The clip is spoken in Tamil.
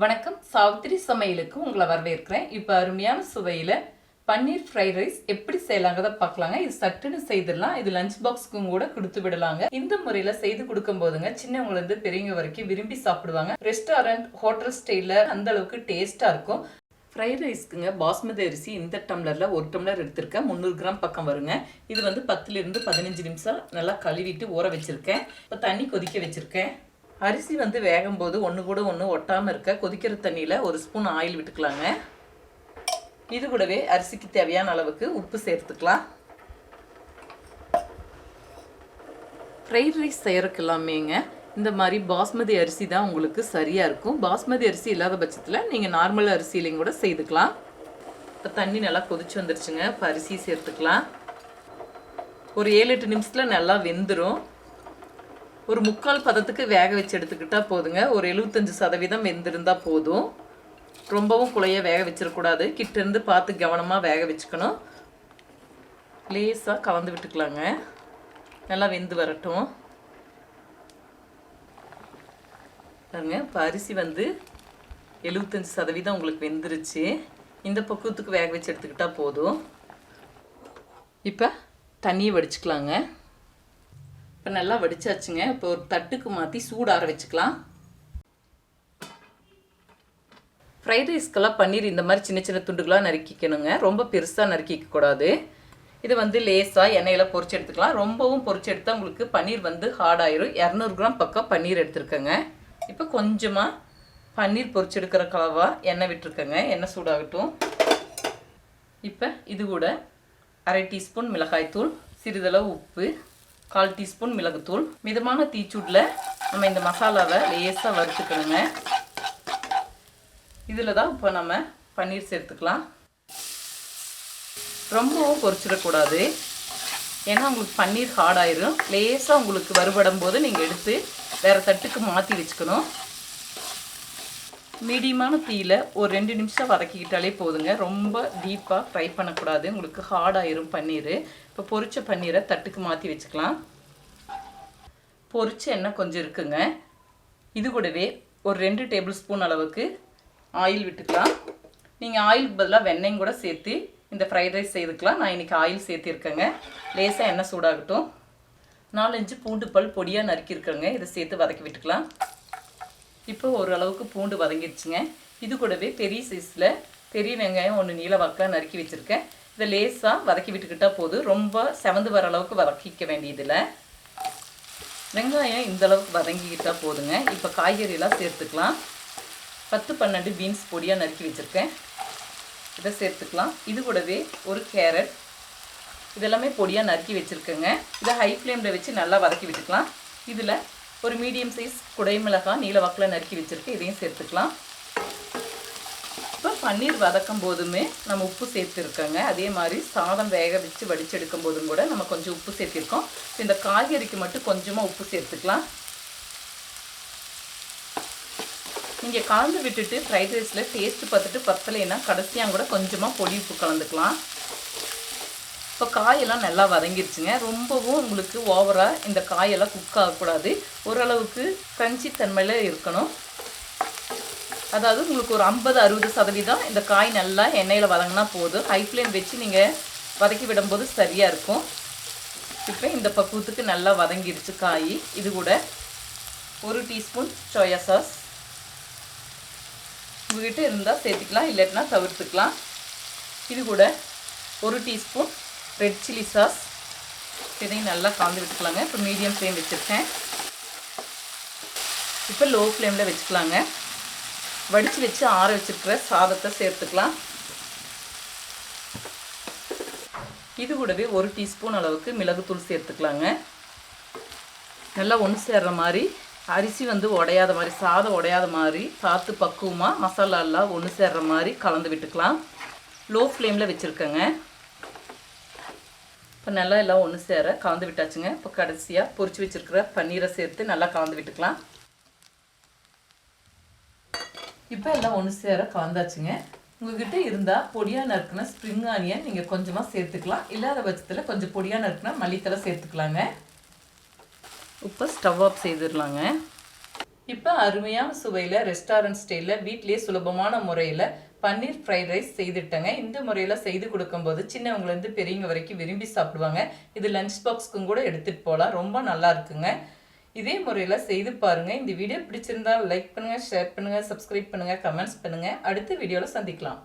வணக்கம், சாவித்திரி சமையலுக்கு உங்களை வரவேற்கிறேன். இப்போ அருமையான சுவையில் பன்னீர் ஃப்ரைட் ரைஸ் எப்படி செய்யலாங்கிறத பார்க்கலாங்க. இது சட்டுன்னு செய்திடலாம். இது லஞ்ச் பாக்ஸ்க்கும் கூட கொடுத்து விடலாங்க. இந்த முறையில் செய்து கொடுக்கும் போதுங்க சின்னவங்கலேருந்து பெரியவங்க வரைக்கும் விரும்பி சாப்பிடுவாங்க. ரெஸ்டாரண்ட் ஹோட்டல் ஸ்டைலில் அந்த அளவுக்கு டேஸ்ட்டாக இருக்கும். ஃப்ரைட் ரைஸ்க்குங்க பாஸ்மதி அரிசி இந்த டம்ளரில் 1 டம்ளர் எடுத்திருக்கேன். 300 கிராம் பக்கம் வருங்க. இது வந்து 10லிருந்து 15 நிமிஷம் நல்லா கழுவிட்டு ஊற வச்சுருக்கேன். இப்போ தண்ணி கொதிக்க வச்சுருக்கேன். அரிசி வந்து வேகும்போது ஒன்று கூட ஒன்று ஒட்டாமல் இருக்க கொதிக்கிற தண்ணியில் 1 ஸ்பூன் ஆயில் விட்டுக்கலாங்க. இது கூடவே அரிசிக்கு தேவையான அளவுக்கு உப்பு சேர்த்துக்கலாம். ஃப்ரைட் ரைஸ் செய்கிறக்கு எல்லாமேங்க இந்த மாதிரி பாஸ்மதி அரிசி தான் உங்களுக்கு சரியாக இருக்கும். பாஸ்மதி அரிசி இல்லாத பட்சத்தில் நீங்கள் நார்மல் அரிசியிலையும் கூட செய்துக்கலாம். இப்போ தண்ணி நல்லா கொதிச்சு வந்துருச்சுங்க. இப்போ அரிசி சேர்த்துக்கலாம். ஒரு 7-8 நிமிஷத்தில் நல்லா வெந்துடும். ஒரு 3/4 பதத்துக்கு வேக வச்சு எடுத்துக்கிட்டால் போதுங்க. ஒரு 75% வெந்திருந்தால் போதும். ரொம்பவும் குழைய வேக வச்சிடக்கூடாது. கிட்டேருந்து பார்த்து கவனமாக வேக வச்சுக்கணும். லேசாக கலந்து விட்டுக்கலாங்க. நல்லா வெந்து வரட்டும். பாருங்க, இப்போ அரிசி வந்து 75% உங்களுக்கு வெந்துருச்சு. இந்த பக்குவத்துக்கு வேக வச்சு எடுத்துக்கிட்டால் போதும். இப்போ தண்ணியை வடிச்சுக்கலாங்க. இப்போ நல்லா வடிச்சாச்சுங்க. இப்போ ஒரு தட்டுக்கு மாற்றி சூடார வச்சுக்கலாம். ஃப்ரைட் ரைஸ்க்கெல்லாம் பன்னீர் இந்த மாதிரி சின்ன சின்ன துண்டுகளாக நறுக்கிக்கணுங்க. ரொம்ப பெருசாக நறுக்கிக்கக்கூடாது. இது வந்து லேசாக எண்ணெயில் பொரிச்சு எடுத்துக்கலாம். ரொம்பவும் பொரிச்சு எடுத்தால் உங்களுக்கு பன்னீர் வந்து ஹார்டாயிரும். 200 கிராம் பக்கம் பன்னீர் எடுத்துருக்கேங்க. இப்போ கொஞ்சமாக பன்னீர் பொரிச்சு எடுக்கிற கலவாக எண்ணெய் விட்டுருக்கேங்க. எண்ணெய் சூடாகட்டும். இப்போ இது கூட 1/2 டீஸ்பூன் மிளகாய்த்தூள், சிறிதளவு உப்பு, 1/4 டீஸ்பூன் மிளகுத்தூள். மிதமான தீச்சூட்டில் நம்ம இந்த மசாலாவை லேசாக வறுத்துக்கணுங்க. இதில் தான் இப்போ நம்ம பன்னீர் சேர்த்துக்கலாம். ரொம்பவும் பொரிச்சிடக்கூடாது. ஏன்னா உங்களுக்கு பன்னீர் ஹார்டாயிரும். லேசாக உங்களுக்கு வறுபடும் போது நீங்கள் எடுத்து வேறு தட்டுக்கு மாற்றி வச்சுக்கணும். மீடியமான தீயில் ஒரு 2 நிமிஷம் வதக்கிக்கிட்டாலே போதுங்க. ரொம்ப டீப்பாக ஃப்ரை பண்ணக்கூடாது. உங்களுக்கு ஹார்டாயிரும் பன்னீர். இப்போ பொரிச்ச பன்னீரை தட்டுக்கு மாற்றி வச்சுக்கலாம். பொரிச்ச எண்ணெய் கொஞ்சம் இருக்குங்க. இது கூடவே ஒரு 2 டேபிள் ஸ்பூன் அளவுக்கு ஆயில் விட்டுக்கலாம். நீங்கள் ஆயிலுக்கு பதிலாக வெண்ணெயும் கூட சேர்த்து இந்த ஃப்ரைட் ரைஸ் செய்துக்கலாம். நான் இன்றைக்கி ஆயில் சேர்த்திருக்கேங்க. லேசாக எண்ணெய் சூடாகட்டும். 4-5 பூண்டு பல் பொடியாக நறுக்கியிருக்கேங்க. இதை சேர்த்து வதக்கி விட்டுக்கலாம். இப்போ ஓரளவுக்கு பூண்டு வதங்கிடுச்சுங்க. இது கூடவே பெரிய சைஸில் பெரிய வெங்காயம் 1 நீல வாக்காக நறுக்கி வச்சுருக்கேன். இதை லேசாக வதக்கி விட்டுக்கிட்டால் போதும். ரொம்ப செவந்து வர அளவுக்கு வதக்கிக்க வேண்டியதில்லை. வெங்காயம் இந்த அளவுக்கு வதங்கிக்கிட்டால் போதுங்க. இப்போ காய்கறியெல்லாம் சேர்த்துக்கலாம். 10-12 பீன்ஸ் பொடியாக நறுக்கி வச்சுருக்கேன். இதை சேர்த்துக்கலாம். இது கூடவே ஒரு கேரட், இதெல்லாமே பொடியாக நறுக்கி வச்சுருக்கேங்க. இதை ஹை ஃப்ளேமில் வச்சு நல்லா வதக்கி விட்டுக்கலாம். இதில் ஒரு மீடியம் சைஸ் குடைமிளகாய் நீல வாக்கில் நறுக்கி வச்சுருக்கேன். இதையும் சேர்த்துக்கலாம். இப்போ பன்னீர் வதக்கும் போதுமே நம்ம உப்பு சேர்த்துருக்கோங்க. அதே மாதிரி சாதம் வேக வச்சு வடிச்செடுக்கும் போதும் கூட நம்ம கொஞ்சம் உப்பு சேர்த்திருக்கோம். இந்த காய்கறிக்கு மட்டும் கொஞ்சமாக உப்பு சேர்த்துக்கலாம். நீங்கள் கலந்து விட்டுட்டு ஃப்ரைட் ரைஸில் டேஸ்ட்டு பார்த்துட்டு பத்தலைன்னா கடைசியாக கூட கொஞ்சமாக பொடி உப்பு கலந்துக்கலாம். இப்போ காயெல்லாம் நல்லா வதங்கிடுச்சுங்க. ரொம்பவும் உங்களுக்கு ஓவராக இந்த காயெல்லாம் குக் ஆகக்கூடாது. ஓரளவுக்கு கிரன்ச்சி தன்மையில் இருக்கணும். அதாவது உங்களுக்கு ஒரு 50-60% இந்த காய் நல்லா எண்ணெயில் வதங்கினா போதும். ஹை ஃப்ளேம் வச்சு நீங்கள் வதக்கி விடும்போது சரியாக இருக்கும். இப்போ இந்த பக்குவத்துக்கு நல்லா வதங்கிடுச்சு காய். இது கூட 1 டீஸ்பூன் சோயா சாஸ் உங்கள்கிட்ட இருந்தால் சேர்த்துக்கலாம், இல்லைன்னா தவிர்த்துக்கலாம். இது கூட 1 டீஸ்பூன் ரெட் சில்லி சாஸ். இதையும் நல்லா கலந்து விட்டுக்கலாங்க. இப்போ மீடியம் ஃப்ளேம் வச்சுருக்கேன். இப்போ லோ ஃப்ளேமில் வச்சுக்கலாங்க. வடித்து வச்சு ஆற வச்சுருக்கிற சாதத்தை சேர்த்துக்கலாம். இது கூடவே 1 டீஸ்பூன் அளவுக்கு மிளகுத்தூள் சேர்த்துக்கலாங்க. நல்லா ஒன்று சேர்ற மாதிரி, அரிசி வந்து உடையாத மாதிரி, சாதம் உடையாத மாதிரி பார்த்து பக்குவமாக மசாலாலாம் ஒன்று சேர்ற மாதிரி கலந்து விட்டுக்கலாம். லோ ஃப்ளேமில் வச்சுருக்கேங்க. இப்போ நல்லா எல்லாம் ஒன்று சேர கலந்து விட்டாச்சுங்க. இப்போ கடைசியாக பொரிச்சு வச்சுருக்கிற பன்னீரை சேர்த்து நல்லா கலந்து விட்டுக்கலாம். இப்போ எல்லாம் ஒன்று சேர கலந்தாச்சுங்க. உங்கள்கிட்ட இருந்தால் பொடியாக நறுக்குனா ஸ்ப்ரிங் ஆனியன் நீங்கள் கொஞ்சமாக சேர்த்துக்கலாம். இல்லாத பட்சத்தில் கொஞ்சம் பொடியாக நறுக்குனா மல்லித்தலை சேர்த்துக்கலாங்க. இப்போ ஸ்டவ் ஆஃப் செய்திடலாங்க. இப்போ அருமையான சுவையில் ரெஸ்டாரண்ட் ஸ்டைலில் வீட்டிலேயே சுலபமான முறையில் பன்னீர் ஃப்ரைட் ரைஸ் செய்துட்டேங்க. இந்த முறையில் செய்து கொடுக்கும்போது சின்னவங்கலேருந்து பெரியவங்க வரைக்கும் விரும்பி சாப்பிடுவாங்க. இது லஞ்ச் பாக்ஸ்க்கும் கூட எடுத்துகிட்டு போகலாம். ரொம்ப நல்லா இருக்குங்க. இதே முறையில் செய்து பாருங்கள். இந்த வீடியோ பிடிச்சிருந்தால் லைக் பண்ணுங்கள், ஷேர் பண்ணுங்கள், சப்ஸ்கிரைப் பண்ணுங்கள், கமெண்ட்ஸ் பண்ணுங்கள். அடுத்த வீடியோவில் சந்திக்கலாம்.